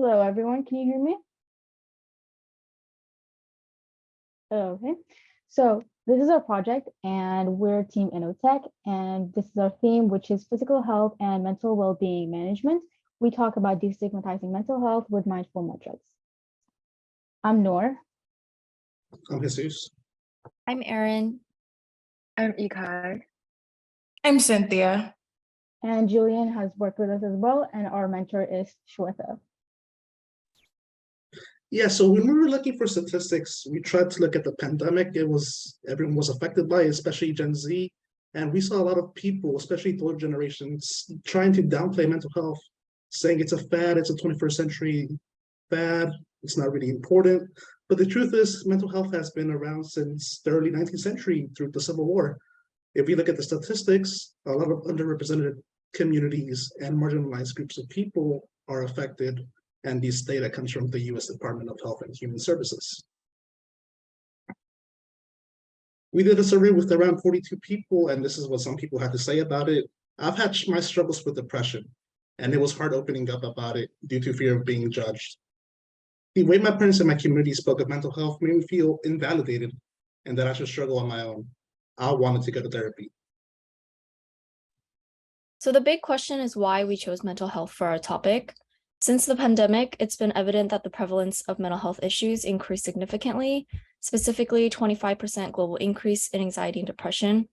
Hello, everyone. Can you hear me? Okay. So this is our project, and we're Team InnoTech, and this is our theme, which is physical health and mental well-being management. We talk about destigmatizing mental health with mindful metrics. I'm Noor. I'm Jesus. I'm Erin. I'm Ikai. I'm Cynthia. And Julian has worked with us as well, and our mentor is Shweta. Yeah, so when we were looking for statistics, we tried to look at the pandemic. Everyone was affected by it, especially Gen Z. And we saw a lot of people, especially older generations, trying to downplay mental health, saying it's a fad, it's a 21st century fad, it's not really important. But the truth is, mental health has been around since the early 19th century through the Civil War. If we look at the statistics, a lot of underrepresented communities and marginalized groups of people are affected, and this data comes from the US Department of Health and Human Services. We did a survey with around 42 people, and this is what some people had to say about it. I've had my struggles with depression, and it was hard opening up about it due to fear of being judged. The way my parents and my community spoke of mental health made me feel invalidated and that I should struggle on my own. I wanted to go to therapy. So the big question is why we chose mental health for our topic. Since the pandemic, it's been evident that the prevalence of mental health issues increased significantly, specifically 25% global increase in anxiety and depression.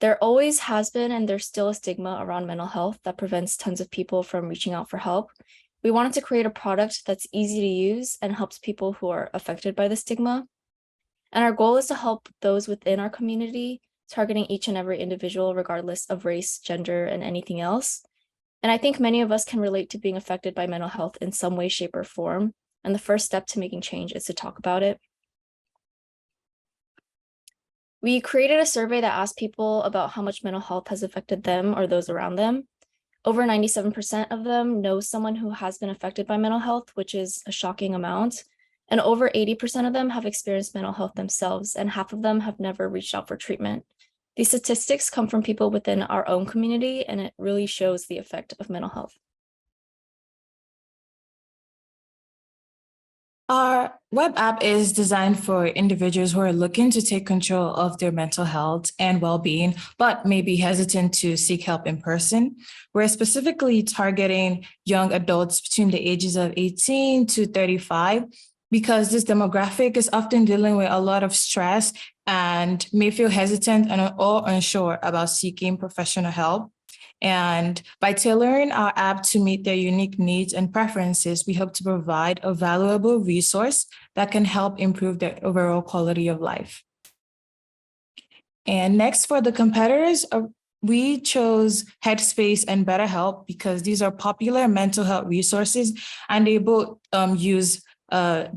There always has been, and there's still a stigma around mental health that prevents tons of people from reaching out for help. We wanted to create a product that's easy to use and helps people who are affected by the stigma. And our goal is to help those within our community, targeting each and every individual regardless of race, gender, and anything else. And I think many of us can relate to being affected by mental health in some way, shape, or form. And the first step to making change is to talk about it. We created a survey that asked people about how much mental health has affected them or those around them. Over 97% of them know someone who has been affected by mental health, which is a shocking amount. And over 80% of them have experienced mental health themselves, and half of them have never reached out for treatment. These statistics come from people within our own community, and it really shows the effect of mental health. Our web app is designed for individuals who are looking to take control of their mental health and well-being, but may be hesitant to seek help in person. We're specifically targeting young adults between the ages of 18 to 35, because this demographic is often dealing with a lot of stress and may feel hesitant or unsure about seeking professional help. And by tailoring our app to meet their unique needs and preferences, we hope to provide a valuable resource that can help improve their overall quality of life. And next, for the competitors, we chose Headspace and BetterHelp because these are popular mental health resources, and they both use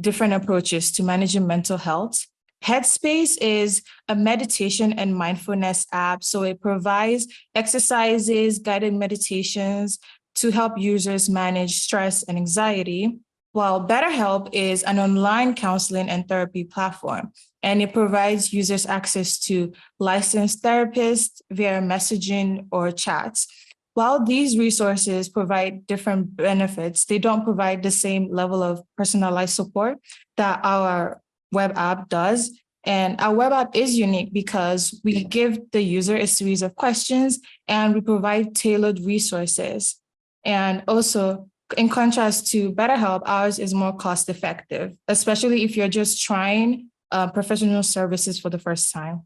different approaches to managing mental health. Headspace is a meditation and mindfulness app, so it provides exercises, guided meditations to help users manage stress and anxiety, while BetterHelp is an online counseling and therapy platform, and it provides users access to licensed therapists via messaging or chats. While these resources provide different benefits, they don't provide the same level of personalized support that our web app does. And our web app is unique because we give the user a series of questions and we provide tailored resources. And also, in contrast to BetterHelp, ours is more cost effective, especially if you're just trying professional services for the first time.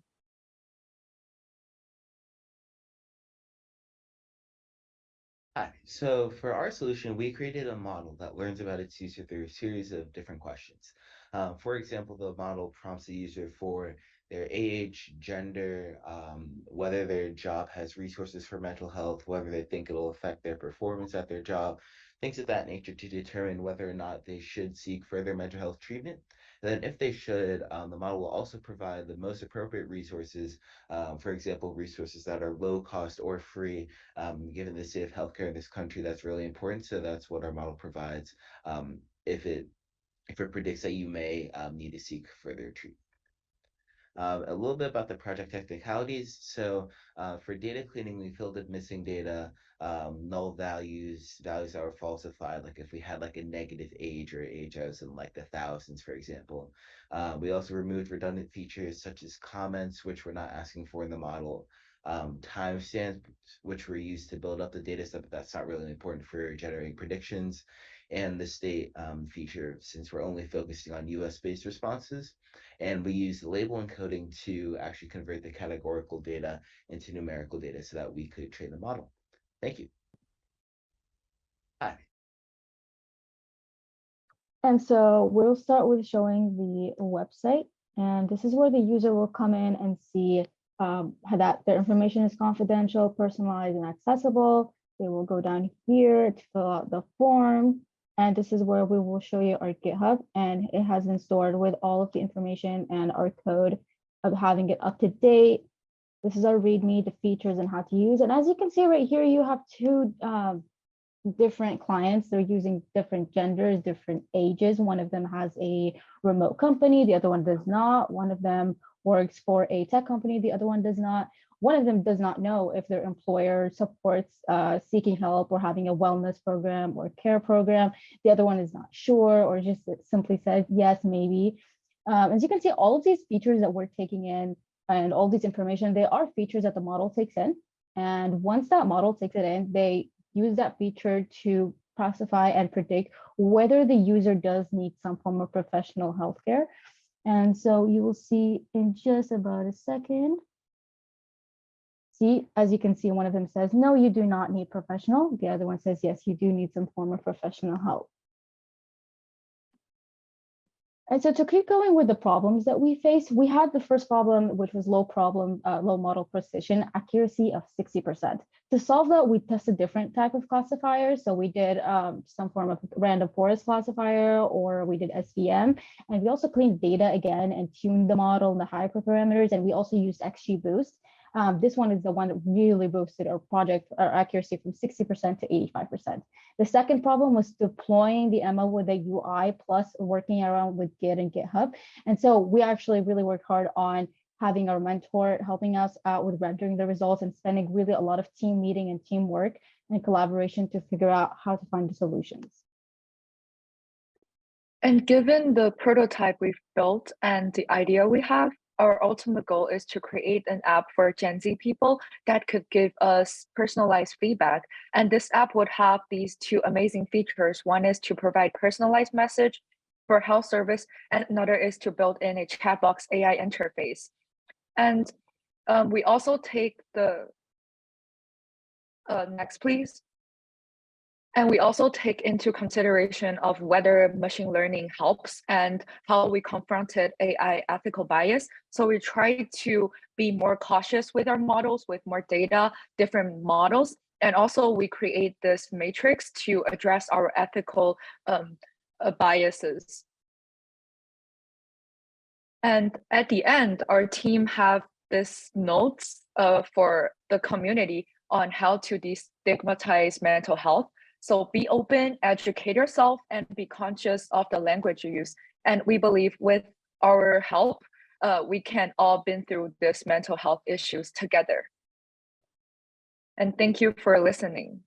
Hi. So for our solution, we created a model that learns about its user through a series of different questions. For example, the model prompts the user for their age, gender, whether their job has resources for mental health, whether they think it'll affect their performance at their job, things of that nature to determine whether or not they should seek further mental health treatment. And then if they should, the model will also provide the most appropriate resources, for example, resources that are low cost or free. Given the state of healthcare in this country, that's really important. So that's what our model provides if it predicts that you may need to seek further treatment. A little bit about the project technicalities. So for data cleaning, we filtered missing data, null values, values that were falsified, like if we had like a negative age or age that was in like the thousands, for example. We also removed redundant features such as comments, which we're not asking for in the model, timestamps, which were used to build up the data set, but that's not really important for generating predictions, and the state feature, since we're only focusing on US-based responses. And we use the label encoding to actually convert the categorical data into numerical data so that we could train the model. Thank you. Hi. And so we'll start with showing the website. And this is where the user will come in and see how that their information is confidential, personalized, and accessible. They will go down here to fill out the form. And this is where we will show you our GitHub, and it has been stored with all of the information and our code of having it up to date. This is our README, the features and how to use. And as you can see right here, you have two different clients. They're using different genders, different ages. One of them has a remote company, the other one does not. One of them works for a tech company, the other one does not. One of them does not know if their employer supports seeking help or having a wellness program or care program. The other one is not sure, or just simply says yes, maybe. As you can see, all of these features that we're taking in and all this information, they are features that the model takes in. And once that model takes it in, they use that feature to classify and predict whether the user does need some form of professional healthcare. And so you will see in just about a second. See, as you can see, one of them says, no, you do not need professional. The other one says, yes, you do need some form of professional help. And so to keep going with the problems that we face, we had the first problem, which was low model precision, accuracy of 60%. To solve that, we tested different type of classifiers. So we did some form of random forest classifier, or we did SVM. And we also cleaned data again and tuned the model in the hyperparameters. And we also used XGBoost. This one is the one that really boosted our accuracy from 60% to 85%. The second problem was deploying the ML with a UI plus working around with Git and GitHub. And so we actually really worked hard on having our mentor helping us out with rendering the results and spending really a lot of team meeting and teamwork and collaboration to figure out how to find the solutions. And given the prototype we've built and the idea we have, our ultimate goal is to create an app for Gen Z people that could give us personalized feedback. And this app would have these two amazing features. One is to provide personalized message for health service, and another is to build in a chat box AI interface. And we also take the, next please. And we also take into consideration of whether machine learning helps and how we confronted AI ethical bias. So we try to be more cautious with our models, with more data, different models. And also we create this matrix to address our ethical biases. And at the end, our team have this notes for the community on how to destigmatize mental health. So be open, educate yourself, and be conscious of the language you use. And we believe with our help, we can all been through this mental health issues together. And thank you for listening.